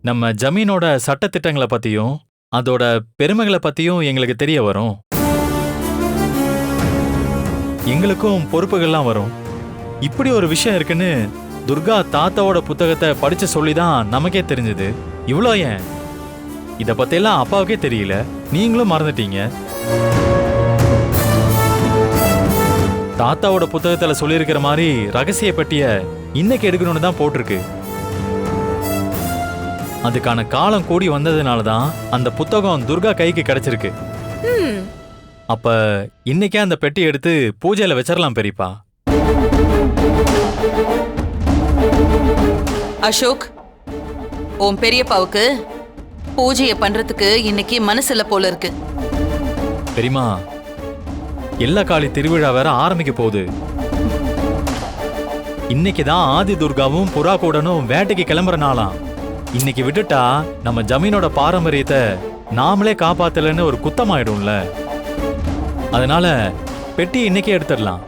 நம்ம ஜமீனோட சட்டத்திட்டங்களை பத்தியும் அதோட பெருமைகளை பத்தியும் எங்களுக்கு தெரிய வரும். எங்களுக்கும் பொறுப்புகள்லாம் வரும். இப்படி ஒரு விஷயம் இருக்குன்னு துர்கா தாத்தாவோட புத்தகத்தை படிச்சு சொல்லிதான் நமக்கே தெரிஞ்சது. இவ்வளோ ஏன் இத பத்தியெல்லாம் அப்பாவுக்கே தெரியல, நீங்களும் மறந்துட்டீங்க. தாத்தாவோட புத்தகத்துல சொல்லியிருக்கிற மாதிரி ரகசிய பெட்டிய இன்னைக்கு எடுக்கணும்னு தான் போட்டிருக்கு. அதுக்கான காலம் கூடி வந்ததுனாலதான் அந்த புத்தகம் துர்கா கைக்கு கிடைச்சிருக்கு. அப்ப இன்னைக்கே அந்த பெட்டி எடுத்து பூஜையில வச்சிடலாம் பெரியப்பா. அசோக், உன் பெரியப்பாவுக்கு பூஜையை பண்றதுக்கு இன்னைக்கு மனசுல போல இருக்கு. பெரியமா, எல்லா காளி திருவிழா வேற ஆரம்பிக்க போகுது. இன்னைக்குதான் ஆதி துர்காவும் புறாக்கூடனும் வேட்டைக்கு கிளம்புற நாளாம். இன்னைக்கு விட்டுட்டா நம்ம ஜமீனோட பாரம்பரியத்தை நாமளே காப்பாத்தலன்னு ஒரு குத்தமாயிடும்ல. அதனால பெட்டி இன்னைக்கே எடுத்துடலாம்.